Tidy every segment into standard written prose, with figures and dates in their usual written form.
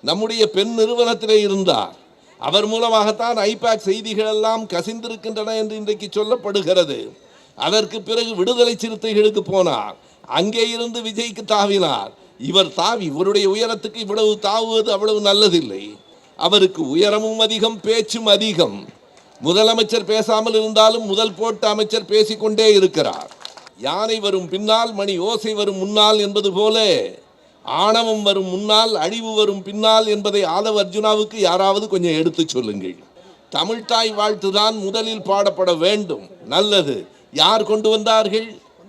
நம்முடைய பெண் நிறுவனத்திலே இருந்தார். அவர் மூலமாகத்தான் ஐபேக் செய்திகள் எல்லாம் கசிந்திருக்கின்றன என்று இன்றைக்கு சொல்லப்படுகிறது. அதற்கு பிறகு விடுதலை சிறுத்தைகளுக்கு போனார். அங்கே இருந்து விஜய்க்கு தாவினார். இவர் தாவி இவருடைய உயரத்துக்கு இவ்வளவு தாவுவது அவ்வளவு நல்லதில்லை. அவருக்கு உயரமும் அதிகம், பேச்சும் அதிகம். முதலமைச்சர் பேசாமல் இருந்தாலும் முதல் போட்ட அமைச்சர் பேசிக்கொண்டே இருக்கிறார். யானை வரும் பின்னால் மணி ஓசை வரும் முன்னால் என்பது போல ஆணவம் வரும் முன்னால் அழிவு வரும் பின்னால் என்பதை ஆதவ அர்ஜுனாவுக்கு யாராவது கொஞ்சம் எடுத்து சொல்லுங்கள். தமிழ்தாய் வாழ்த்துதான் முதலில் பாடப்பட வேண்டும். நல்லது. யார் கொண்டு வந்தார்கள்?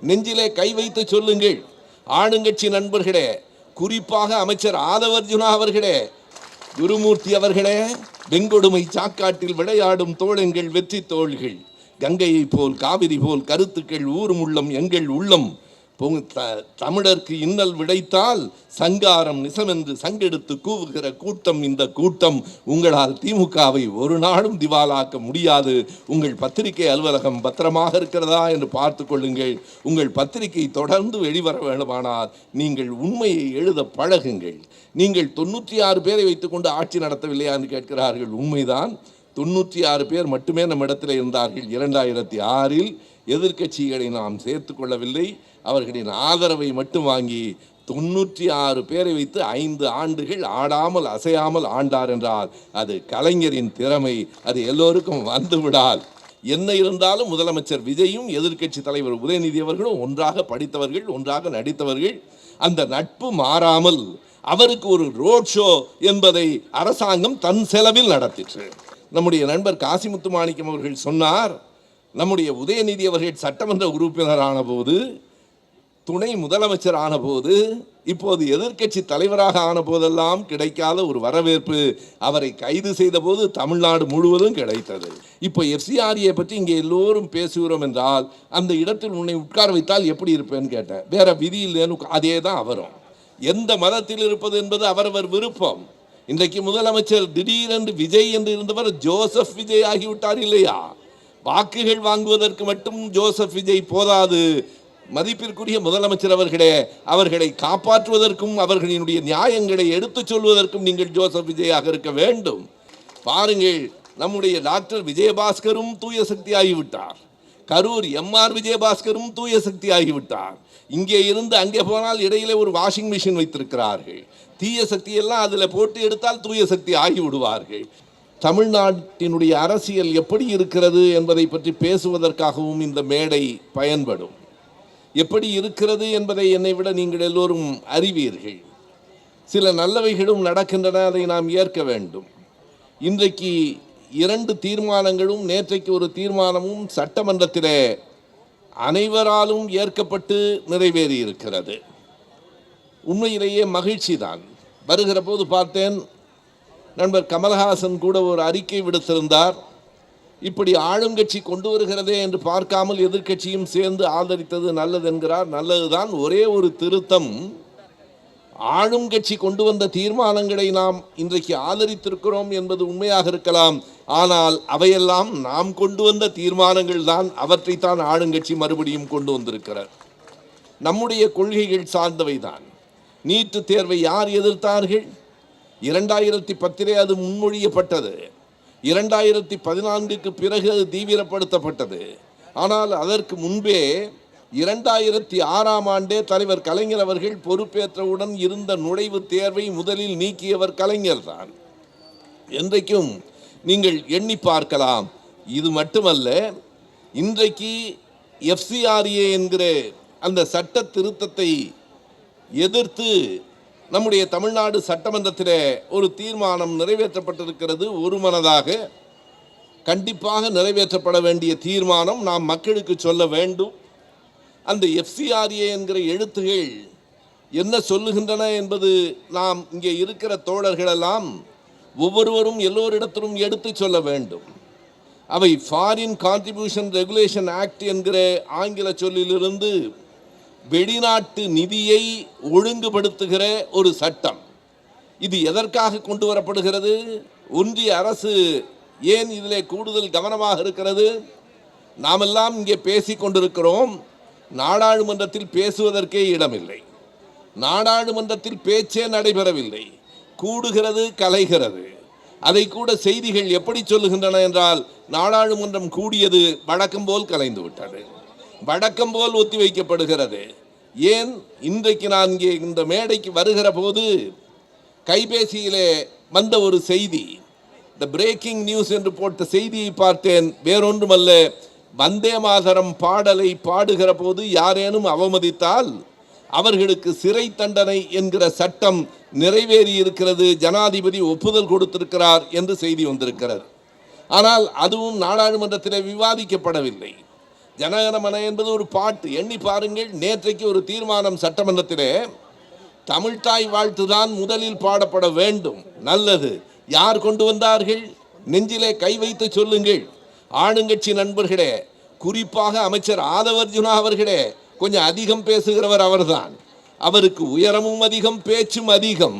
நெஞ்சிலே கை வைத்து சொல்லுங்கள். ஆளுங்கட்சி நண்பர்களே, குறிப்பாக அமைச்சர் ஆதவ அர்ஜுனா அவர்களே, குருமூர்த்தி அவர்களே, வெங்கொடுமை சாக்காட்டில் விளையாடும் தோழங்கள் வெற்றி தோள்கள், கங்கையை போல் காவிரி போல் கருத்துக்கள் ஊரும் உள்ளம் எங்கள் உள்ளம், தமிழருக்கு இன்னல் விடைத்தால் சங்காரம் நிசமென்று சங்கெடுத்து கூவுகிற கூட்டம் இந்த கூட்டம். உங்களால் திமுகவை ஒரு நாளும் திவாலாக்க முடியாது. உங்கள் பத்திரிகை அலுவலகம் பத்திரமாக இருக்கிறதா என்று பார்த்து கொள்ளுங்கள். உங்கள் பத்திரிகை தொடர்ந்து வெளிவர வேண்டுமானால் நீங்கள் உண்மையை எழுத பழகுங்கள். நீங்கள் 96 பேரை வைத்துக்கொண்டு ஆட்சி நடத்தவில்லையா என்று கேட்கிறார்கள். உண்மைதான், 96 பேர் மட்டுமே நம்ம இடத்துல இருந்தார்கள். 2006இல் எதிர்க்கட்சிகளை நாம் சேர்த்து கொள்ளவில்லை. அவர்களின் ஆதரவை மட்டும் வாங்கி 96 பேரை வைத்து 5 ஆண்டுகள் ஆடாமல் அசையாமல் ஆண்டார் என்றால் அது கலைஞரின் திறமை. அது எல்லோருக்கும் வந்துவிடால். என்ன இருந்தாலும் முதலமைச்சர் விஜயும் எதிர்க்கட்சி தலைவர் உதயநிதி அவர்களும் ஒன்றாக படித்தவர்கள், ஒன்றாக நடித்தவர்கள். அந்த நட்பு மாறாமல் அவருக்கு ஒரு ரோட் ஷோ என்பதை அரசாங்கம் தன் செலவில் நடத்திற்று. நம்முடைய நண்பர் காசிமுத்து மாணிக்கம் அவர்கள் சொன்னார், நம்முடைய உதயநிதி அவர்கள் சட்டமன்ற உறுப்பினரான போது, துணை முதலமைச்சர் ஆன போது, இப்போது எதிர்க்கட்சி தலைவராக ஆன போதெல்லாம் கிடைக்காத ஒரு வரவேற்பு அவரை கைது செய்த போது தமிழ்நாடு முழுவதும் கிடைத்தது. இப்போ எஃப்சிஆர்ஏ பற்றி இங்கே எல்லோரும் பேசுகிறோம் என்றால் அந்த இடத்தில் உன்னை உட்கார வைத்தால் எப்படி இருப்பேன்னு கேட்டேன். வேற விதி இல்லைன்னு அதே தான் வரும். எந்த மதத்தில் இருப்பது என்பது அவரவர் விருப்பம். இன்றைக்கு முதலமைச்சர் திடீரென்று விஜய் என்று இருந்தவர் ஜோசப் விஜய் ஆகிவிட்டார் இல்லையா? வாக்குகள் வாங்குவதற்கு மட்டும் ஜோசப் விஜய் போதாது. மதிப்பிற்குரிய முதலமைச்சர் அவர்களே, அவர்களை காப்பாற்றுவதற்கும் அவர்களினுடைய நியாயங்களை எடுத்துச் சொல்வதற்கும் நீங்கள் ஜோசப் விஜயாக இருக்க வேண்டும். பாருங்கள், நம்முடைய டாக்டர் விஜயபாஸ்கரும் தூய சக்தி ஆகிவிட்டார். கரூர் எம்ஆர் விஜயபாஸ்கரும் தூய சக்தி ஆகிவிட்டார். இங்கே இருந்து அங்கே போனால் இடையிலே ஒரு வாஷிங் மிஷின் வைத்திருக்கிறார்கள். தீய சக்தியெல்லாம் அதில் போட்டு எடுத்தால் தூய சக்தி ஆகிவிடுவார்கள். தமிழ்நாட்டினுடைய அரசியல் எப்படி இருக்கிறது என்பதை பற்றி பேசுவதற்காகவும் இந்த மேடை பயன்படும். எப்படி இருக்கிறது என்பதை என்னை விட நீங்கள் எல்லோரும் அறிவீர்கள். சில நல்லவைகளும் நடக்கின்றன, அதை நாம் ஏற்க வேண்டும். இன்றைக்கு 2 தீர்மானங்களும், நேற்றைக்கு ஒரு தீர்மானமும் சட்டமன்றத்திலே அனைவராலும் ஏற்கப்பட்டு நிறைவேறி இருக்கிறது. உண்மையிலேயே மகிழ்ச்சி தான். வருகிற போது பார்த்தேன், நண்பர் கமல்ஹாசன் கூட ஒரு அறிக்கை விடுத்திருந்தார். இப்படி ஆளுங்கட்சி கொண்டு வருகிறதே என்று பார்க்காமல் எதிர்க்கட்சியும் சேர்ந்து ஆதரித்தது நல்லது என்கிறார். நல்லதுதான். ஒரே ஒரு திருத்தம், ஆளும் கட்சி கொண்டு வந்த தீர்மானங்களை நாம் இன்றைக்கு ஆதரித்திருக்கிறோம் என்பது உண்மையாக இருக்கலாம். ஆனால் அவையெல்லாம் நாம் கொண்டு வந்த தீர்மானங்கள் தான். அவற்றைத்தான் ஆளுங்கட்சி மறுபடியும் கொண்டு வந்திருக்கிறார். நம்முடைய கொள்கைகள் சார்ந்தவை தான். நீட்டு தேர்வை யார் எதிர்த்தார்கள்? 2010 அது முன்மொழியப்பட்டது. 2014க்கு பிறகு அது தீவிரப்படுத்தப்பட்டது. ஆனால் அதற்கு முன்பே 2006ஆம் ஆண்டே தலைவர் கலைஞர் அவர்கள் பொறுப்பேற்றவுடன் இருந்த நுழைவுத் தேர்வை முதலில் நீக்கியவர் கலைஞர் தான். என்றைக்கும் நீங்கள் எண்ணி பார்க்கலாம். இது மட்டுமல்ல, இன்றைக்கு எஃப்சிஆர்ஏ என்கிற அந்த சட்ட திருத்தத்தை எதிர்த்து நம்முடைய தமிழ்நாடு சட்டமன்றத்தில் ஒரு தீர்மானம் நிறைவேற்றப்பட்டிருக்கிறது. ஒருமனதாக கண்டிப்பாக நிறைவேற்றப்பட வேண்டிய தீர்மானம் நாம் மக்களுக்கு சொல்ல வேண்டும். அந்த எஃப்சிஆர்ஏ என்கிற எழுத்துகள் என்ன சொல்லுகின்றன என்பது நாம் இங்கே இருக்கிற தோழர்களெல்லாம் ஒவ்வொருவரும் எல்லோரிடத்திலும் எடுத்து சொல்ல வேண்டும். அவை ஃபாரின் கான்ட்ரிபியூஷன் ரெகுலேஷன் ஆக்ட் என்கிற ஆங்கில சொல்லிலிருந்து வெளிநாட்டு நிதியை ஒழுங்குபடுத்துகிற ஒரு சட்டம். இது எதற்காக கொண்டு வரப்படுகிறது? ஒன்றிய அரசு ஏன் இதிலே கூடுதல் கவனமாக இருக்கிறது? நாமெல்லாம் இங்கே பேசி கொண்டிருக்கிறோம். நாடாளுமன்றத்தில் பேசுவதற்கே இடமில்லை. நாடாளுமன்றத்தில் பேச்சே நடைபெறவில்லை. கூடுகிறது, கலைகிறது. அதை கூட செய்திகள் எப்படி சொல்லுகின்றன என்றால், நாடாளுமன்றம் கூடியது வழக்கம் போல் கலைந்து விட்டது, வழக்கம் போல் ஒத்திவைக்கப்படுகிறது. ஏன் இன்றைக்கு நான் இங்கே இந்த மேடைக்கு வருகிற போது கைபேசியிலே வந்த ஒரு செய்தி, த பிரேக்கிங் நியூஸ் என்று போட்ட செய்தியை பார்த்தேன். வேறொன்றுமல்ல, வந்தே மாதரம் பாடலை பாடுகிற போது யாரேனும் அவமதித்தால் அவர்களுக்கு சிறை தண்டனை என்கிற சட்டம் நிறைவேறி இருக்கிறது, ஜனாதிபதி ஒப்புதல் கொடுத்திருக்கிறார் என்று செய்தி வந்திருக்கிறது. ஆனால் அதுவும் நாடாளுமன்றத்தில் விவாதிக்கப்படவில்லை. ஜனகணமன என்பது ஒரு பாட்டு. எண்ணி பாருங்கள், நேற்றைக்கு ஒரு தீர்மானம் சட்டமன்றத்திலே, தமிழ்தாய் வாழ்த்து தான் முதலில் பாடப்பட வேண்டும். நல்லது. யார் கொண்டு வந்தார்கள்? நெஞ்சிலே கை வைத்து சொல்லுங்கள். ஆளுங்கட்சி நண்பர்களே, குறிப்பாக அமைச்சர் ஆதவர்ஜுனா அவர்களே, கொஞ்சம் அதிகம் பேசுகிறவர் அவர்தான். அவருக்கு உயரமும் அதிகம், பேச்சும் அதிகம்.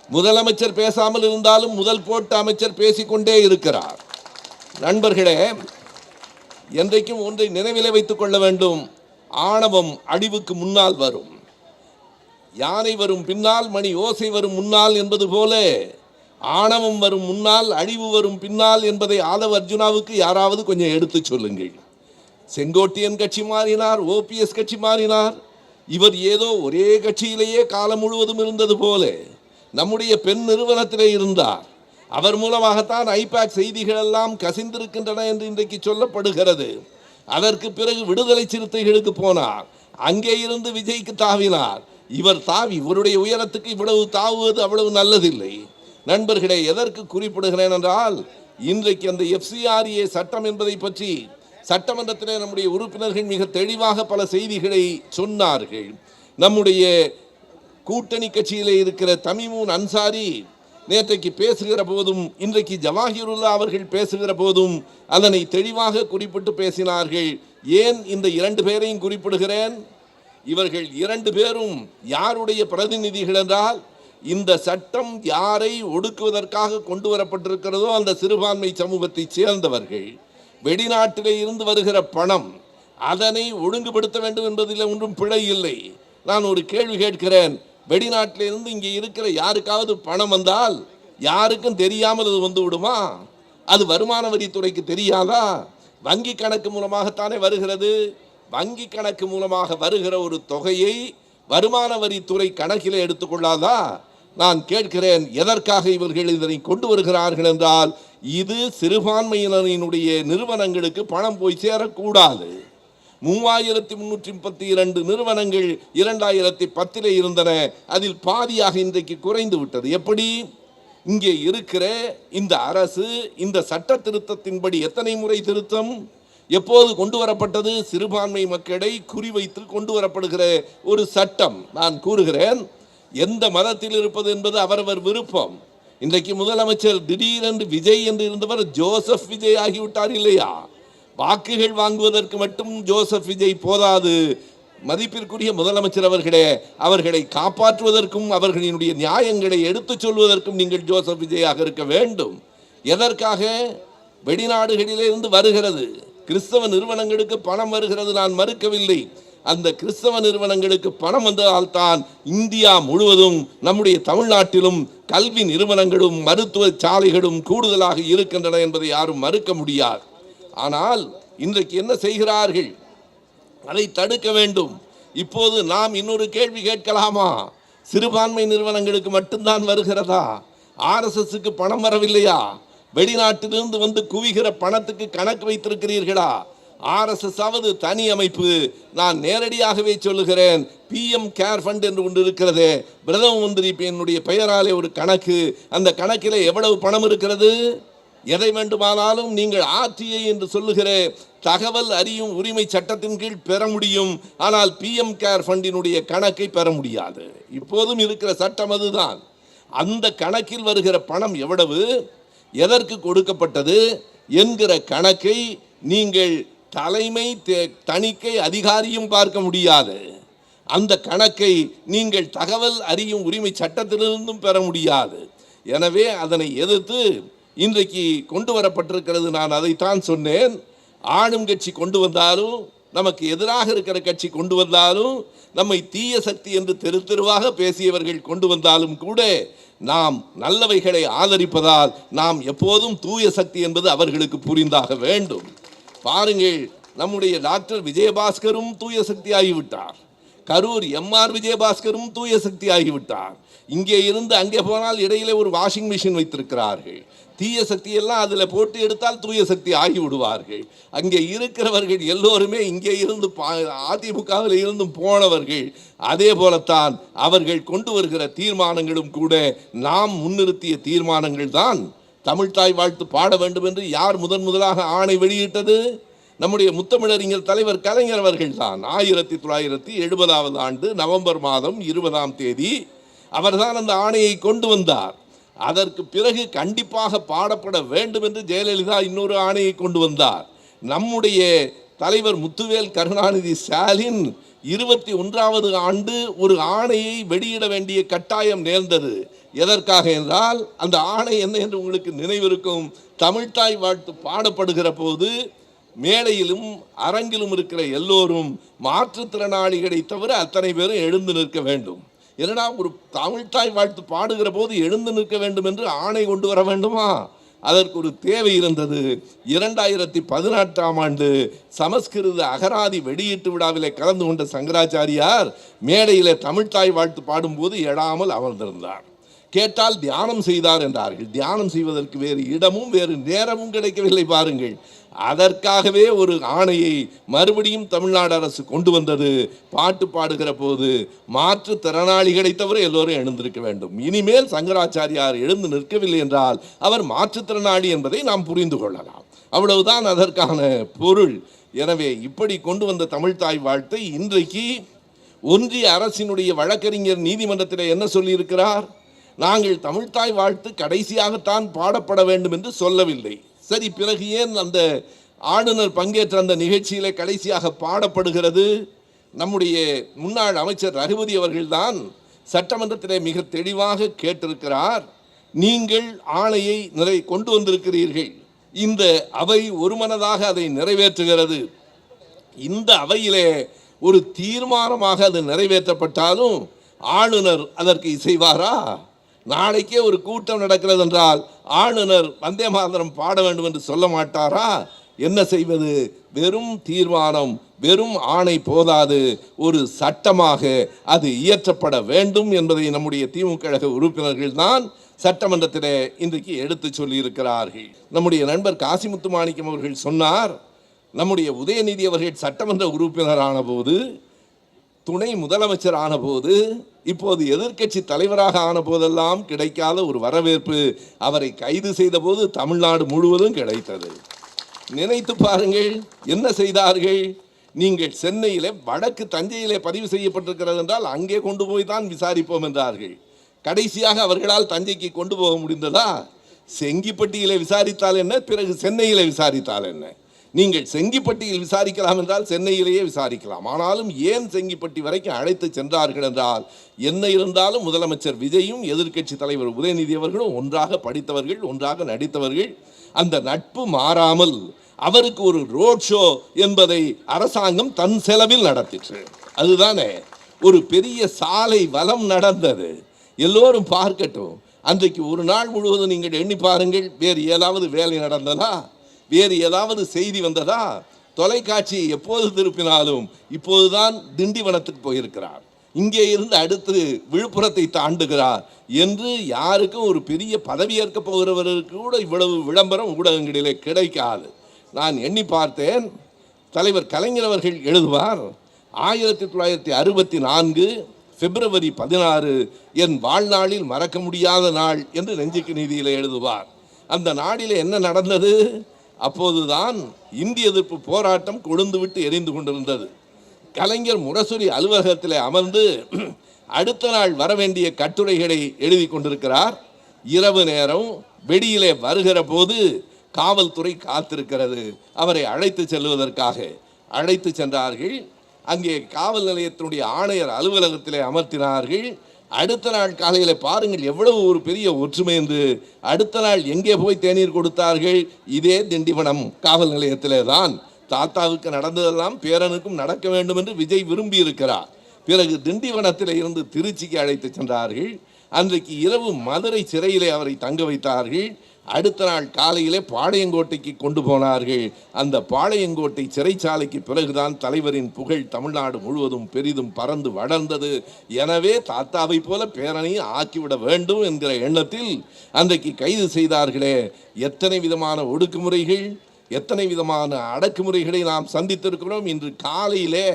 முதலமைச்சர் பேசாமல் இருந்தாலும் முதல் போட்ட அமைச்சர் பேசிக்கொண்டே இருக்கிறார். நண்பர்களே, என்றைக்கும் ஒன்றை நினைவிலே வைத்துக் கொள்ள வேண்டும். ஆணவம் அழிவுக்கு முன்னால் வரும். யானை வரும் பின்னால், மணி ஓசை வரும் முன்னால் என்பது போல ஆணவம் வரும் முன்னால், அழிவு வரும் பின்னால் என்பதை ஆதவ அர்ஜுனாவுக்கு யாராவது கொஞ்சம் எடுத்து சொல்லுங்கள். செங்கோட்டையன் கட்சி மாறினார், ஓபிஎஸ் கட்சி மாறினார். இவர் ஏதோ ஒரே கட்சியிலேயே காலம் முழுவதும் இருந்தது போல நம்முடைய பெண் நிறுவனத்திலே இருந்தார். அவர் மூலமாகத்தான் ஐபேக் செய்திகள் எல்லாம் கசிந்திருக்கின்றன என்று இன்றைக்கு சொல்லப்படுகிறது. அதற்கு பிறகு விடுதலை சிறுத்தைகளுக்கு போனார். அங்கே இருந்து விஜய்க்கு தாவினார். இவர் தாவி இவருடைய உயரத்துக்கு இவ்வளவு தாவுவது அவ்வளவு நல்லதில்லை. நண்பர்களே, எதற்கு குறிப்பிடுகிறேன் என்றால், இன்றைக்கு அந்த FCRA சட்டம் என்பதை பற்றி சட்டமன்றத்திலே நம்முடைய உறுப்பினர்கள் மிக தெளிவாக பல செய்திகளை சொன்னார்கள். நம்முடைய கூட்டணி கட்சியிலே இருக்கிற தமிமுன் அன்சாரி நேற்றைக்கு பேசுகிற போதும், இன்றைக்கு ஜவாஹிருல்லா அவர்கள் பேசுகிற போதும் அதனை தெளிவாக குறிப்பிட்டு பேசினார்கள். ஏன் இந்த இரண்டு பேரையும் குறிப்பிடுகிறேன்? இவர்கள் இரண்டு பேரும் யாருடைய பிரதிநிதிகள் என்றால், இந்த சட்டம் யாரை ஒடுக்குவதற்காக கொண்டு வரப்பட்டிருக்கிறதோ அந்த சிறுபான்மை சமூகத்தை சேர்ந்தவர்கள். வெளிநாட்டிலே இருந்து வருகிற பணம், அதனை ஒழுங்குபடுத்த வேண்டும் என்பதில் ஒன்றும் பிழை இல்லை. நான் ஒரு கேள்வி கேட்கிறேன். வெளிநாட்டிலிருந்து இங்கே இருக்கிற யாருக்காவது பணம் வந்தால் யாருக்கும் தெரியாமல் அது வந்து விடுமா? அது வருமான வரித்துறைக்கு தெரியாதா? வங்கி கணக்கு மூலமாகத்தானே வருகிறது. வங்கி கணக்கு மூலமாக வருகிற ஒரு தொகையை வருமான வரித்துறை கணக்கில் எடுத்துக்கொள்ளாதா? நான் கேட்கிறேன், எதற்காக இவர்கள் இதனை கொண்டு வருகிறார்கள் என்றால், இது சிறுபான்மையினரினுடைய நிறுவனங்களுக்கு பணம் போய் சேரக்கூடாது. 3332 நிறுவனங்கள் 2010 இருந்தன. அதில் பாதியாக இன்றைக்கு குறைந்து விட்டது. எப்படி? இங்கே இருக்கிற இந்த அரசு இந்த சட்ட திருத்தத்தின்படி எத்தனை முறை திருத்தம், எப்போது கொண்டு வரப்பட்டது? சிறுபான்மை மக்களை குறிவைத்து கொண்டு வரப்படுகிற ஒரு சட்டம். நான் கூறுகிறேன், எந்த மதத்தில் இருப்பது என்பது அவரவர் விருப்பம். இன்றைக்கு முதலமைச்சர் திடீரென்று விஜய் என்று இருந்தவர் ஜோசப் விஜய் ஆகிவிட்டார் இல்லையா? வாக்குகள் வாங்குவதற்கு மட்டும் ஜோசப் விஜய் போதாது. மதிப்பிற்குரிய முதலமைச்சர் அவர்களே, அவர்களை காப்பாற்றுவதற்கும் அவர்களினுடைய நியாயங்களை எடுத்துச் சொல்வதற்கும் நீங்கள் ஜோசப் விஜயாக இருக்க வேண்டும். எதற்காக? வெளிநாடுகளிலிருந்து வருகிறது கிறிஸ்தவ நிறுவனங்களுக்கு பணம் வருகிறது, நான் மறுக்கவில்லை. அந்த கிறிஸ்தவ நிறுவனங்களுக்கு பணம் வந்ததால்தான் இந்தியா முழுவதும், நம்முடைய தமிழ்நாட்டிலும் கல்வி நிறுவனங்களும் மருத்துவ சாலைகளும் கூடுதலாக இருக்கின்றன என்பதை யாரும் மறுக்க முடியாது. ஆனால் இன்றைக்கு என்ன செய்கிறார்கள்? அதை தடுக்க வேண்டும். இப்போது நாம் இன்னொரு கேள்வி கேட்கலாமா? சிறுபான்மை நிறுவனங்களுக்கு மட்டும்தான் வருகிறதா? RSSக்கு பணம் வரவில்லையா? வெளிநாட்டிலிருந்து வந்து குவிகிற பணத்துக்கு கணக்கு வைத்திருக்கிறீர்களா? RSS ஆவது தனி அமைப்பு. நான் நேரடியாகவே சொல்லுகிறேன், PM கேர் ஃபண்ட் என்று ஒன்று இருக்கிறது. பிரதம மந்திரி என்னுடைய பெயராலே ஒரு கணக்கு. அந்த கணக்கில் எவ்வளவு பணம் இருக்கிறது? எதை வேண்டுமானாலும் நீங்கள் RTI என்று சொல்லுகிற தகவல் அறியும் உரிமை சட்டத்தின் கீழ் பெற முடியும். ஆனால் PM கேர் ஃபண்டினுடைய கணக்கை பெற முடியாது. இப்போதும் இருக்கிற சட்டம் அதுதான். அந்த கணக்கில் வருகிற பணம் எவ்வளவு, எதற்கு கொடுக்கப்பட்டது என்கிற கணக்கை நீங்கள் தலைமை தணிக்கை அதிகாரியும் பார்க்க முடியாது. அந்த கணக்கை நீங்கள் தகவல் அறியும் உரிமை சட்டத்திலிருந்தும் பெற முடியாது. எனவே அதனை எதிர்த்து இன்றைக்கு கொண்டு வரப்பட்டிருக்கிறது. நான் அதைத்தான் சொன்னேன். ஆளும் கட்சி கொண்டு வந்தாலும், நமக்கு எதிராக இருக்கிற கட்சி கொண்டு வந்தாலும், நம்மை தீய சக்தி என்று தெரு தெருவாக பேசியவர்கள் கொண்டு வந்தாலும் கூட நாம் நல்லவைகளை ஆதரிப்பதால் நாம் எப்போதும் தூய சக்தி என்பது அவர்களுக்கு புரிந்தாக வேண்டும். பாருங்கள், நம்முடைய டாக்டர் விஜயபாஸ்கரும் தூய சக்தி ஆகிவிட்டார். கரூர் எம்ஆர் விஜயபாஸ்கரும் தூய சக்தி ஆகிவிட்டார். இங்கே இருந்து அங்கே போனால் இடையிலே ஒரு வாஷிங் மிஷின் வைத்திருக்கிறார்கள். தீய சக்தியெல்லாம் அதில் போட்டு எடுத்தால் தூய சக்தி ஆகிவிடுவார்கள். அங்கே இருக்கிறவர்கள் எல்லோருமே இங்கே இருந்து அதிமுகவில் இருந்தும் போனவர்கள். அதே போலத்தான் அவர்கள் கொண்டு வருகிற தீர்மானங்களும் கூட நாம் முன்னிறுத்திய தீர்மானங்கள் தான். தமிழ்தாய் வாழ்த்து பாட வேண்டும் என்று யார் முதலாக ஆணை வெளியிட்டது? நம்முடைய முத்தமிழறிஞர் தலைவர் கலைஞர் அவர்கள் தான். 1970 ஆண்டு நவம்பர் மாதம் 20ஆம் தேதி அவர்தான் அந்த ஆணையை கொண்டு வந்தார். அதற்கு பிறகு கண்டிப்பாக பாடப்பட வேண்டும் என்று ஜெயலலிதா இன்னொரு ஆணையை கொண்டு வந்தார். நம்முடைய தலைவர் முத்துவேல் கருணாநிதி ஸ்டாலின் 21வது ஆண்டு ஒரு ஆணையை வெளியிட வேண்டிய கட்டாயம் நேர்ந்தது. எதற்காக என்றால், அந்த ஆணை என்ன என்று உங்களுக்கு நினைவிருக்கும். தமிழ்தாய் வாழ்த்து பாடப்படுகிற போது மேடையிலும் அரங்கிலும் இருக்கிற எல்லோரும் மாற்றுத்திறனாளிகளை தவிர அத்தனை பேரும் எழுந்து நிற்க வேண்டும். ஏன்னா ஒரு தமிழ்தாய் வாழ்த்து பாடுகிற போது எழுந்து நிற்க வேண்டும் என்று ஆணை கொண்டு வர வேண்டுமா? அதற்கு ஒரு தேவை இருந்தது. 2018ஆம் ஆண்டு சமஸ்கிருத அகராதி வெளியீட்டு விழாவிலே கலந்து கொண்ட சங்கராச்சாரியார் மேடையிலே தமிழ்தாய் வாழ்த்து பாடும்போது எழாமல் அமர்ந்திருந்தார். கேட்டால் தியானம் செய்தார் என்றார்கள். தியானம் செய்வதற்கு வேறு இடமும் வேறு நேரமும் கிடைக்கவில்லை. பாருங்கள், அதற்காகவே ஒரு ஆணையை மறுபடியும் தமிழ்நாடு அரசு கொண்டு வந்தது. பாட்டு பாடுகிற போது மாற்றுத்திறனாளிகளை தவிர எல்லோரும் எழுந்திருக்க வேண்டும். இனிமேல் சங்கராச்சாரியார் எழுந்து நிற்கவில்லை என்றால் அவர் மாற்றுத்திறனாளி என்பதை நாம் புரிந்து கொள்ளலாம். அவ்வளவுதான் அதற்கான பொருள். எனவே இப்படி கொண்டு வந்த தமிழ்தாய் வாழ்த்தை இன்றைக்கு ஒன்றிய அரசினுடைய வழக்கறிஞர் நீதிமன்றத்தில் என்ன சொல்லியிருக்கிறார்? நாங்கள் தமிழ்தாய் வாழ்த்து கடைசியாகத்தான் பாடப்பட வேண்டும் என்று சொல்லவில்லை. சரி, பிறகு ஏன் அந்த ஆளுநர் பங்கேற்ற அந்த நிகழ்ச்சியிலே கடைசியாக பாடப்படுகிறது? நம்முடைய முன்னாள் அமைச்சர் ரகுபதி அவர்கள்தான் சட்டமன்றத்திலே மிக தெளிவாக கேட்டிருக்கிறார். நீங்கள் ஆணையை கொண்டு வந்திருக்கிறீர்கள், இந்த அவை ஒருமனதாக அதை நிறைவேற்றுகிறது. இந்த அவையிலே ஒரு தீர்மானமாக அது நிறைவேற்றப்பட்டாலும் ஆளுநர் அதற்கு இசைவாரா? நாளைக்கே ஒரு கூட்டம் நடக்கிறது என்றால் ஆளுநர் வந்தே மாதரம் பாட வேண்டும் என்று சொல்ல மாட்டாரா? என்ன செய்வது? வெறும் தீர்மானம், வெறும் ஆணை போதாது, ஒரு சட்டமாக அது இயற்றப்பட வேண்டும் என்பதை நம்முடைய திமுக கழக உறுப்பினர்கள் தான் சட்டமன்றத்தில் இன்றைக்கு எடுத்து சொல்லியிருக்கிறார்கள். நம்முடைய நண்பர் காசிமுத்து மாணிக்கம் அவர்கள் சொன்னார், நம்முடைய உதயநிதி அவர்கள் சட்டமன்ற உறுப்பினரான போது, துணை முதலமைச்சர் ஆன போது, இப்போது எதிர்க்கட்சி தலைவராக ஆன போதெல்லாம் கிடைக்காத ஒரு வரவேற்பு அவரை கைது செய்த போது தமிழ்நாடு முழுவதும் கிடைத்தது. நினைத்து பாருங்கள், என்ன செய்தார்கள்? நீங்கள் சென்னையிலே வடக்கு தஞ்சையிலே பதிவு செய்யப்பட்டிருக்கிறது என்றால் அங்கே கொண்டு போய் தான் விசாரிப்போம் என்றார்கள். கடைசியாக அவர்களால் தஞ்சைக்கு கொண்டு போக முடிந்ததா? செங்கிப்பட்டியிலே விசாரித்தால் என்ன, பிறகு சென்னையிலே விசாரித்தால் என்ன? நீங்கள் செங்கிப்பட்டியில் விசாரிக்கலாம் என்றால் சென்னையிலேயே விசாரிக்கலாம். ஆனாலும் ஏன் செங்கிப்பட்டி வரைக்கும் அழைத்து சென்றார்கள் என்றால், என்ன இருந்தாலும் முதலமைச்சர் விஜயும் எதிர்க்கட்சி தலைவர் உதயநிதி அவர்களும் ஒன்றாக படித்தவர்கள், ஒன்றாக நடித்தவர்கள். அந்த நட்பு மாறாமல் அவருக்கு ஒரு ரோட் ஷோ என்பதை அரசாங்கம் தன் செலவில் நடத்திற்று. அதுதானே ஒரு பெரிய சாலை வலம் நடந்தது. எல்லோரும் பார்க்கட்டும். அன்றைக்கு ஒரு நாள் முழுவதும் நீங்கள் எண்ணி பாருங்கள், வேறு ஏதாவது வேலை நடந்ததா? வேறு ஏதாவது செய்தி வந்ததா? தொலைக்காட்சியை எப்போது திருப்பினாலும் இப்போதுதான் திண்டிவனத்துக்கு போயிருக்கிறார், இங்கே இருந்து அடுத்து விழுப்புரத்தை தாண்டுகிறார் என்று யாருக்கும் ஒரு பெரிய பதவியேற்க போகிறவர்களுக்கு கூட இவ்வளவு விளம்பரம் ஊடகங்களிலே கிடைக்காது. நான் எண்ணி பார்த்தேன், தலைவர் கலைஞர் அவர்கள் எழுதுவார், 1964 பிப்ரவரி 16 என் வாழ்நாளில் மறக்க முடியாத நாள் என்று நெஞ்சுக்கு நீதியில் எழுதுவார். அந்த நாளில் என்ன நடந்தது? அப்போதுதான் இந்திய எதிர்ப்பு போராட்டம் கொழுந்து விட்டு எரிந்து கொண்டிருந்தது. கலைஞர் முரசொலி அலுவலகத்தில் அமர்ந்து அடுத்த நாள் வர வேண்டிய கட்டுரைகளை எழுதி கொண்டிருக்கிறார். இரவு நேரம் வெளியிலே வருகிற போது காவல்துறை காத்திருக்கிறது அவரை அழைத்து செல்வதற்காக. அழைத்து சென்றார்கள். அங்கே காவல் நிலையத்தினுடைய ஆணையர் அலுவலகத்திலே அமர்த்தினார்கள். அடுத்த நாள் காலையில் பாருங்கள் எவ்வளவு ஒரு பெரிய ஒற்றுமை என்று. அடுத்த நாள் எங்கே போய் தேநீர் கொடுத்தார்கள்? இதே திண்டிவனம் காவல் நிலையத்திலே தான். தாத்தாவுக்கு நடந்ததெல்லாம் பேரனுக்கும் நடக்க வேண்டும் என்று விஜய் விரும்பி இருக்கிறார். பிறகு திண்டிவனத்தில் இருந்து திருச்சிக்கு அழைத்து சென்றார்கள். அன்றைக்கு இரவு மதுரை சிறையிலே அவரை தங்க வைத்தார்கள். அடுத்த நாள் காலையிலே பாளையங்கோட்டைக்கு கொண்டு போனார்கள். அந்த பாளையங்கோட்டை சிறைச்சாலைக்கு பிறகுதான் தலைவரின் புகழ் தமிழ்நாடு முழுவதும் பெரிதும் பறந்து வளர்ந்தது. எனவே தாத்தாவை போல பேரனையும் ஆக்கிவிட வேண்டும் என்கிற எண்ணத்தில் அன்றைக்கு கைது செய்தார்களே. எத்தனை விதமான ஒடுக்குமுறைகள், எத்தனை விதமான அடக்குமுறைகளை நாம் சந்தித்திருக்கிறோம். இன்று காலையிலே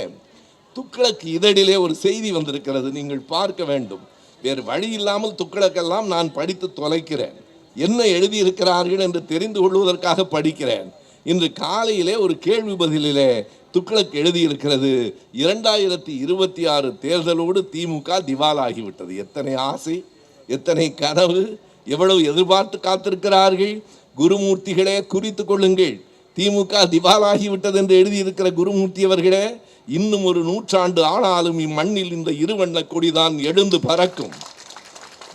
துக்ளக் இதழிலே ஒரு செய்தி வந்திருக்கிறது, நீங்கள் பார்க்க வேண்டும். வேறு வழி இல்லாமல் துக்ளக்கெல்லாம் நான் படித்து தொலைக்கிறேன். என்ன எழுதியிருக்கிறார்கள் என்று தெரிந்து கொள்வதற்காக படிக்கிறேன். இன்று காலையிலே ஒரு கேள்வி பதிலிலே துக்ளக் எழுதியிருக்கிறது, 2026 தேர்தலோடு திமுக திவாலாகிவிட்டது. எத்தனை ஆசை, எத்தனை கனவு, எவ்வளவு எதிர்பார்த்து காத்திருக்கிறார்கள். குருமூர்த்திகளே குறித்து கொள்ளுங்கள், திமுக திவாலாகிவிட்டது என்று எழுதியிருக்கிற குருமூர்த்தி அவர்களே, இன்னும் ஒரு 100 ஆண்டு ஆனாலும் இம்மண்ணில் இந்த இருவண்ண கொடிதான் எழுந்து பறக்கும்.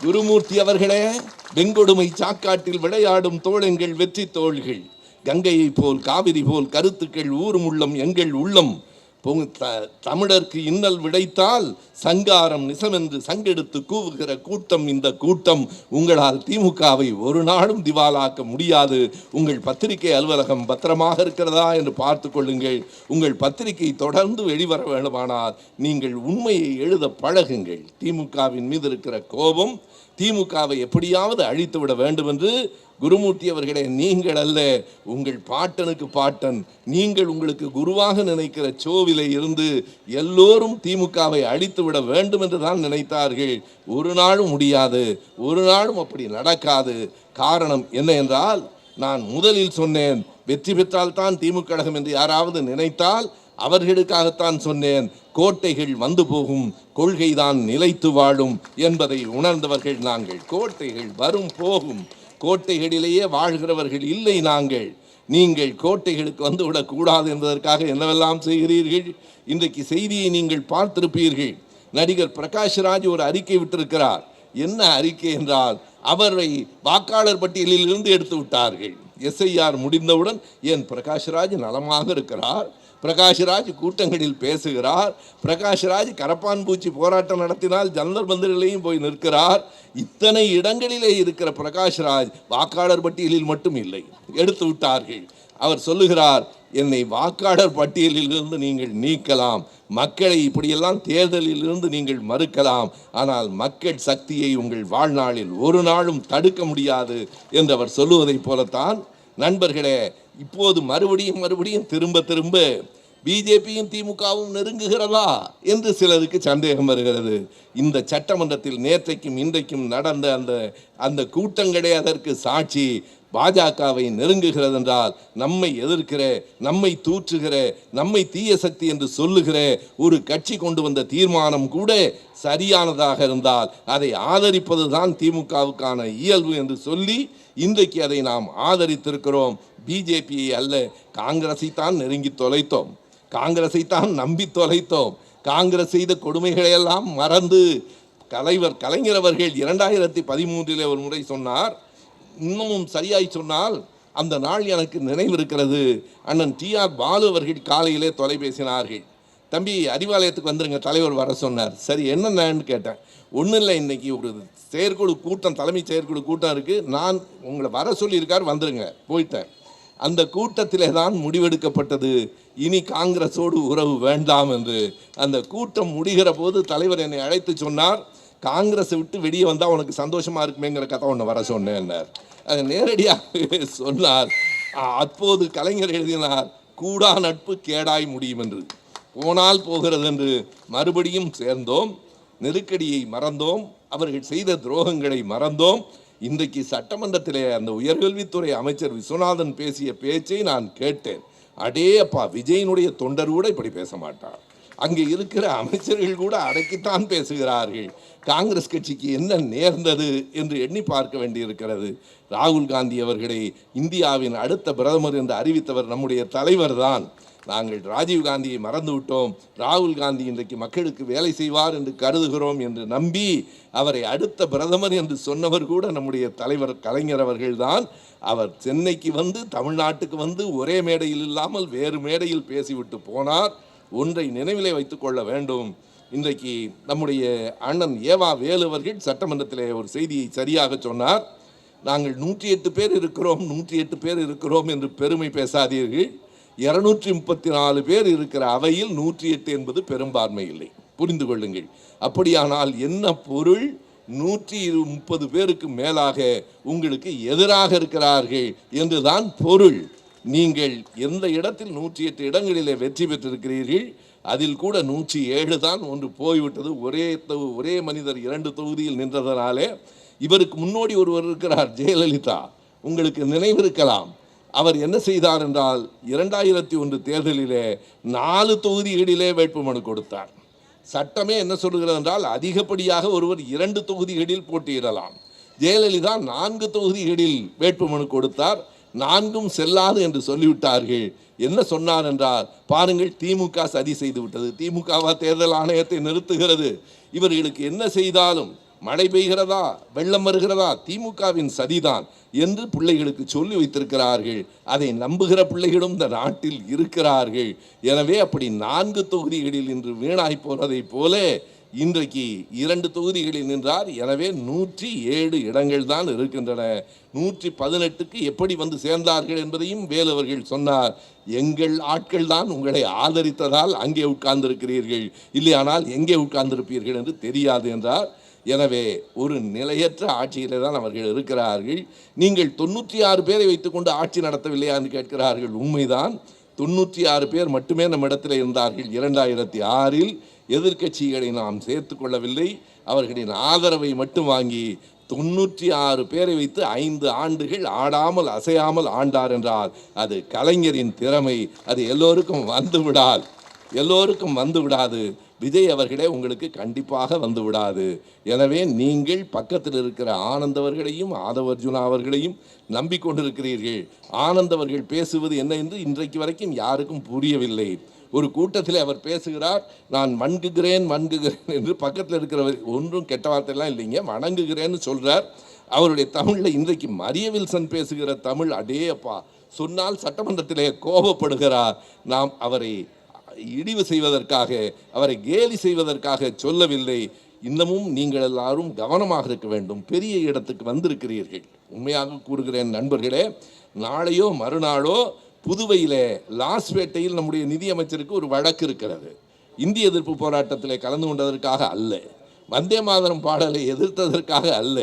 குருமூர்த்தி அவர்களே, வெங்கொடுமை சாக்காட்டில் விளையாடும் தோழங்கள் வெற்றி தோள்கள், கங்கையை போல் காவிரி போல் கருத்துக்கள் ஊரும் உள்ளம் எங்கள் உள்ளம். தமிழருக்கு இன்னல் விடைத்தால் சங்காரம் நிசமென்று சங்கெடுத்து கூவுகிற கூட்டம் இந்த கூட்டம். உங்களால் திமுகவை ஒரு நாளும் திவாலாக்க முடியாது. உங்கள் பத்திரிகை அலுவலகம் பத்திரமாக இருக்கிறதா என்று பார்த்து கொள்ளுங்கள். உங்கள் பத்திரிகை தொடர்ந்து வெளிவர வேண்டுமானால் நீங்கள் உண்மையை எழுத பழகுங்கள். திமுகவின் மீது இருக்கிற கோபம், திமுகவை எப்படியாவது அழித்து விட வேண்டும் என்று குருமூர்த்தி அவர்களே, நீங்கள் அல்ல, உங்கள் பாட்டனுக்கு பாட்டன், நீங்கள் உங்களுக்கு குருவாக நினைக்கிற சோவிலே இருந்து எல்லோரும் திமுகவை அழித்து விட வேண்டும் என்று தான் நினைத்தார்கள். ஒரு நாளும் முடியாது, ஒரு நாளும் அப்படி நடக்காது. காரணம் என்ன என்றால், நான் முதலில் சொன்னேன், வெற்றி பெற்றால் தான் திமுக கழகம் என்று யாராவது நினைத்தால் அவர்களுக்காகத்தான் சொன்னேன். கோட்டைகள் வந்து போகும், கொள்கைதான் நிலைத்து வாழும் என்பதை உணர்ந்தவர்கள் நாங்கள். கோட்டைகள் வரும் போகும், கோட்டைகளிலேயே வாழ்கிறவர்கள் இல்லை நாங்கள். நீங்கள் கோட்டைகளுக்கு வந்துவிடக்கூடாது என்பதற்காக என்னவெல்லாம் செய்கிறீர்கள். இன்றைக்கு செய்தியை நீங்கள் பார்த்திருப்பீர்கள். நடிகர் பிரகாஷ்ராஜ் ஒரு அறிக்கை விட்டிருக்கிறார். என்ன அறிக்கை என்றால், அவரை வாக்காளர் பட்டியலில் இருந்து எடுத்து விட்டார்கள். எஸ்ஐஆர் முடிந்தவுடன் ஏன் பிரகாஷ்ராஜ் நலமாக இருக்கிறார், பிரகாஷ்ராஜ் கூட்டங்களில் பேசுகிறார், பிரகாஷ்ராஜ் கரப்பான் பூச்சி போராட்டம் நடத்தினால் ஜந்தர் மந்திரிலையும் போய் நிற்கிறார். இத்தனை இடங்களிலே இருக்கிற பிரகாஷ்ராஜ் வாக்காளர் பட்டியலில் மட்டும் இல்லை, எடுத்து விட்டார்கள். அவர் சொல்லுகிறார், என்னை வாக்காளர் பட்டியலில் இருந்து நீங்கள் நீக்கலாம், மக்களை இப்படியெல்லாம் தேர்தலில் இருந்து நீங்கள் மறுக்கலாம், ஆனால் மக்கள் சக்தியை உங்கள் வாழ்நாளில் ஒரு நாளும் தடுக்க முடியாது என்று அவர் சொல்லுவதைப் போலத்தான் நண்பர்களே, இப்போது மறுபடியும் திரும்ப பிஜேபியும் திமுகவும் நெருங்குகிறதா என்று சிலருக்கு சந்தேகம் வருகிறது. இந்த சட்டமன்றத்தில் நேற்றைக்கும் இன்றைக்கும் நடந்த அந்த கூட்டங்களே அதற்கு சாட்சி. பாஜகவை நெருங்குகிறது என்றால் நம்மை எதிர்க்கிற, நம்மை தூற்றுகிற, நம்மை தீய சக்தி என்று சொல்லுகிற ஒரு கட்சி கொண்டு வந்த தீர்மானம் கூட சரியானதாக இருந்தால் அதை ஆதரிப்பது தான் திமுகவுக்கான இயல்பு என்று சொல்லி இன்றைக்கு அதை நாம் ஆதரித்திருக்கிறோம். பிஜேபியை அல்ல, காங்கிரஸை தான் நெருங்கி தொலைத்தோம், காங்கிரஸை தான் நம்பி தொலைத்தோம். காங்கிரஸ் செய்த கொடுமைகளை எல்லாம் மறந்து கலைஞர் அவர்கள் 2013 ஒரு முறை சொன்னார், இன்னமும் சரியாய் சொன்னால் அந்த நாள் எனக்கு நினைவிருக்கிறது. அண்ணன் TR பாலு அவர்கள் காலையிலே தொலைபேசினார்கள், தம்பி அறிவாலயத்துக்கு வந்துருங்க, தலைவர் வர சொன்னார். சரி என்னன்னு கேட்டேன். ஒன்றும் இல்லை, இன்னைக்கு ஒரு செயற்குழு கூட்டம், தலைமை செயற்குழு கூட்டம் இருக்குது, நான் உங்களை வர சொல்லியிருக்கார், வந்துருங்க. போயிட்டேன். அந்த கூட்டத்திலே தான் முடிவெடுக்கப்பட்டது, இனி காங்கிரஸோடு உறவு வேண்டாம் என்று. அந்த கூட்டம் முடிகிற போது தலைவர் என்னை அழைத்து சொன்னார், காங்கிரஸை விட்டு வெளியே வந்தால் உனக்கு சந்தோஷமாக இருக்குமேங்கிற கதை ஒன்று வர சொன்னேன். அதை நேரடியாக சொன்னார். அப்போது கலைஞர் எழுதினார், கூடா நட்பு கேடாய் முடியும் என்று. போனால் போகிறது என்று மறுபடியும் சேர்ந்தோம், நெருக்கடியை மறந்தோம், அவர்கள் செய்த துரோகங்களை மறந்தோம். இன்றைக்கு சட்டமன்றத்திலே அந்த உயர்கல்வித்துறை அமைச்சர் விஸ்வநாதன் பேசிய பேச்சை நான் கேட்டேன். அடே அப்பா, விஜயனுடைய தொண்டர் கூட இப்படி பேச மாட்டார், அங்கே இருக்கிற அமைச்சர்கள் கூட அடக்கித்தான் பேசுகிறார்கள். காங்கிரஸ் கட்சிக்கு என்ன நேர்ந்தது என்று எண்ணி பார்க்க வேண்டியிருக்கிறது. ராகுல் காந்தி அவர்களை இந்தியாவின் அடுத்த பிரதமர் என்று அறிவித்தவர் நம்முடைய தலைவர் தான். நாங்கள் ராஜீவ் காந்தியை மறந்து விட்டோம், ராகுல் காந்தி இன்றைக்கு மக்களுக்கு வேலை செய்வார் என்று கருதுகிறோம் என்று நம்பி அவரை அடுத்த பிரதமர் என்று சொன்னவர் கூட நம்முடைய தலைவர் கலைஞர் அவர்கள்தான். அவர் சென்னைக்கு வந்து, தமிழ்நாட்டுக்கு வந்து ஒரே மேடையில் இல்லாமல் வேறு மேடையில் பேசிவிட்டு போனார். ஒன்றை நினைவிலே வைத்துக் கொள்ள வேண்டும், இன்றைக்கு நம்முடைய அண்ணன் ஏவா வேலு அவர்கள் சட்டமன்றத்திலே ஒரு செய்தியை சரியாக சொன்னார். நாங்கள் 108 பேர் இருக்கிறோம், 108 பேர் இருக்கிறோம் என்று பெருமை பேசாதீர்கள். 234 பேர் இருக்கிற அவையில் 108 என்பது பெரும்பான்மை இல்லை, புரிந்து கொள்ளுங்கள். அப்படியானால் என்ன பொருள்? 130 பேருக்கு மேலாக உங்களுக்கு எதிராக இருக்கிறார்கள் என்றுதான் பொருள். நீங்கள் எந்த இடத்தில் 108 இடங்களிலே வெற்றி பெற்றிருக்கிறீர்கள், அதில் கூட 107 தான் ஒன்று போய்விட்டது. ஒரே மனிதர் 2 தொகுதியில் நின்றதனாலே. இவருக்கு முன்னோடி ஒருவர் இருக்கிறார், ஜெயலலிதா, உங்களுக்கு நினைவிருக்கலாம். அவர் என்ன செய்தார் என்றால் 2001 தேர்தலிலே 4 தொகுதிகளிலே வேட்புமனு கொடுத்தார். சட்டமே என்ன சொல்கிறது என்றால் அதிகப்படியாக ஒருவர் 2 தொகுதிகளில் போட்டியிடலாம். ஜெயலலிதா 4 தொகுதிகளில் வேட்புமனு கொடுத்தார். 4ம் செல்லாது என்று சொல்லிவிட்டார்கள். என்ன சொன்னார் என்றால், பாருங்கள், திமுக சதி செய்து விட்டது, திமுகவா தேர்தல் ஆணையத்தை நிறுத்துகிறது, இவர்களுக்கு என்ன செய்தாலும் மழை பெய்கிறதா வெள்ளம் வருகிறதா திமுகவின் சதிதான் என்று பிள்ளைகளுக்கு சொல்லி வைத்திருக்கிறார்கள். அதை நம்புகிற பிள்ளைகளும் இந்த நாட்டில் இருக்கிறார்கள். எனவே அப்படி 4 தொகுதிகளில் இன்று வீணாய் போனதை போல இன்றைக்கு 2 தொகுதிகளில் நின்றார். எனவே 107 இடங்கள் தான் இருக்கின்றன. 118க்கு எப்படி வந்து சேர்ந்தார்கள் என்பதையும் வேலு அவர்கள் சொன்னார். எங்கள் ஆட்கள் தான் உங்களை ஆதரித்ததால் அங்கே உட்கார்ந்திருக்கிறீர்கள், இல்லையானால் எங்கே உட்கார்ந்திருப்பீர்கள் என்று தெரியாது என்றார். எனவே ஒரு நிலையற்ற ஆட்சியிலே தான் அவர்கள் இருக்கிறார்கள். நீங்கள் 96 பேரை வைத்துக்கொண்டு ஆட்சி நடத்தவில்லையா என்று கேட்கிறார்கள். உண்மைதான், 96 பேர் மட்டுமே நம்ம இடத்துல இருந்தார்கள் 2006-இல். எதிர்க்கட்சிகளை நாம் சேர்த்து கொள்ளவில்லை, அவர்களின் ஆதரவை மட்டும் வாங்கி 96 பேரை வைத்து 5 ஆண்டுகள் ஆடாமல் அசையாமல் ஆண்டார் என்றால் அது கலைஞரின் திறமை. அது எல்லோருக்கும் வந்து விடாது. விஜய் அவர்களே உங்களுக்கு கண்டிப்பாக வந்து விடாது. எனவே நீங்கள் பக்கத்தில் இருக்கிற ஆனந்தவர்களையும் ஆதவர்ஜுனா அவர்களையும் நம்பிக்கொண்டிருக்கிறீர்கள். ஆனந்தவர்கள் பேசுவது என்ன என்று இன்றைக்கு வரைக்கும் யாருக்கும் புரியவில்லை. ஒரு கூட்டத்தில் அவர் பேசுகிறார், நான் வணங்குகிறேன் என்று. பக்கத்தில் இருக்கிறவர் ஒன்றும் கெட்ட வார்த்தையெல்லாம் இல்லைங்க, வணங்குகிறேன்னு சொல்கிறார். அவருடைய தமிழில் இன்றைக்கு மரிய வில்சன் பேசுகிற தமிழ், அடே அப்பா, சொன்னால் சட்டமன்றத்திலே கோபப்படுகிறார். நாம் அவரை இழிவு செய்வதற்காக, அவரை கேலி செய்வதற்காக சொல்லவில்லை. இன்னமும் நீங்கள் எல்லாரும் கவனமாக இருக்க வேண்டும். பெரிய இடத்துக்கு வந்திருக்கிறீர்கள். உண்மையாக கூறுகிறேன் நண்பர்களே, நாளையோ மறுநாளோ புதுவையிலே லாஸ்பேட்டையில் நம்முடைய நிதியமைச்சருக்கு ஒரு வழக்கு இருக்கிறது. இந்திய எதிர்ப்பு போராட்டத்தில் கலந்து கொண்டதற்காக அல்ல, வந்தே மாதரம் பாடலை எதிர்த்ததற்காக அல்ல.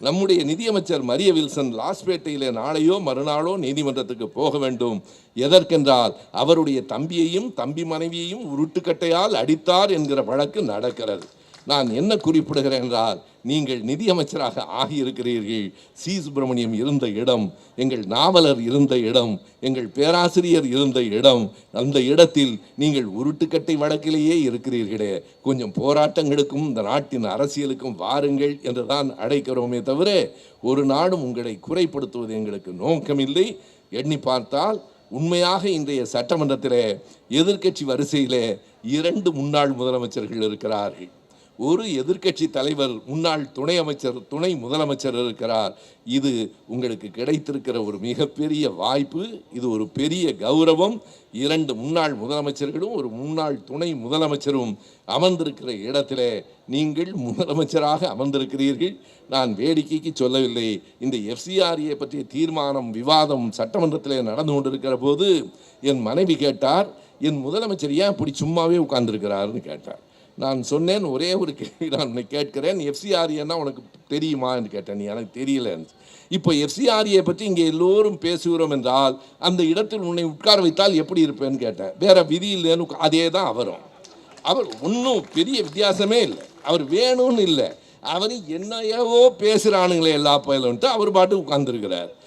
நம்முடைய நிதியமைச்சர் மரிய வில்சன் லாஸ்பேட்டையிலே நாளையோ மறுநாளோ நீதிமன்றத்துக்கு போக வேண்டும். எதற்கென்றால் அவருடைய தம்பியையும் தம்பி மனைவியையும் உருட்டுக்கட்டையால் அடித்தார் என்கிற வழக்கு நடக்கிறது. நான் என்ன குறிப்பிடுகிறேன் என்றால், நீங்கள் நிதியமைச்சராக ஆகியிருக்கிறீர்கள். சி சுப்பிரமணியம் இருந்த இடம், எங்கள் நாவலர் இருந்த இடம், எங்கள் பேராசிரியர் இருந்த இடம், அந்த இடத்தில் நீங்கள் உருட்டுக்கட்டை வழக்கிலேயே இருக்கிறீர்களே. கொஞ்சம் போராட்டங்களுக்கும் இந்த நாட்டின் அரசியலுக்கும் வாருங்கள் என்றுதான் அழைக்கிறோமே தவிர ஒரு நாடும் உங்களை குறைப்படுத்துவது எங்களுக்கு நோக்கமில்லை. எண்ணி பார்த்தால் உண்மையாக இன்றைய சட்டமன்றத்திலே எதிர்க்கட்சி வரிசையிலே 2 முன்னாள் முதலமைச்சர்கள் இருக்கிறார்கள். ஒரு எதிர்க்கட்சி தலைவர், முன்னாள் துணை அமைச்சர், துணை முதலமைச்சர் இருக்கிறார். இது உங்களுக்கு கிடைத்திருக்கிற ஒரு மிகப்பெரிய வாய்ப்பு. இது ஒரு பெரிய கௌரவம். 2 முன்னாள் முதலமைச்சர்களும் ஒரு முன்னாள் துணை முதலமைச்சரும் அமர்ந்திருக்கிற இடத்திலே நீங்கள் முதலமைச்சராக அமர்ந்திருக்கிறீர்கள். நான் வேடிக்கைக்கு சொல்லவில்லை. இந்த FCRA பற்றிய தீர்மானம் விவாதம் சட்டமன்றத்திலே நடந்து கொண்டிருக்கிற போது என் மனைவி கேட்டார், என் முதலமைச்சர் ஏன் இப்படி சும்மாவே உட்கார்ந்துருக்கிறாருன்னு கேட்டார். நான் சொன்னேன், ஒரே ஒரு கேள்வி நான் உன்னை கேட்கிறேன், FCRA உனக்கு தெரியுமா என்று கேட்டேன். நீ எனக்கு தெரியல. இப்போ FCRA பற்றி இங்கே எல்லோரும் பேசுகிறோம் என்றால் அந்த இடத்தில் உன்னை உட்கார வைத்தால் எப்படி இருப்பேன்னு கேட்டேன். வேற விதி இல்லைன்னு. அதே தான் அவர் ஒன்றும் பெரிய வித்தியாசமே இல்லை. அவர் வேணும்னு இல்லை, அவர் என்னையவோ பேசுகிறானுங்களே எல்லா பயிலும்ட்டு அவர் பாட்டு உட்கார்ந்துருக்கிறார்.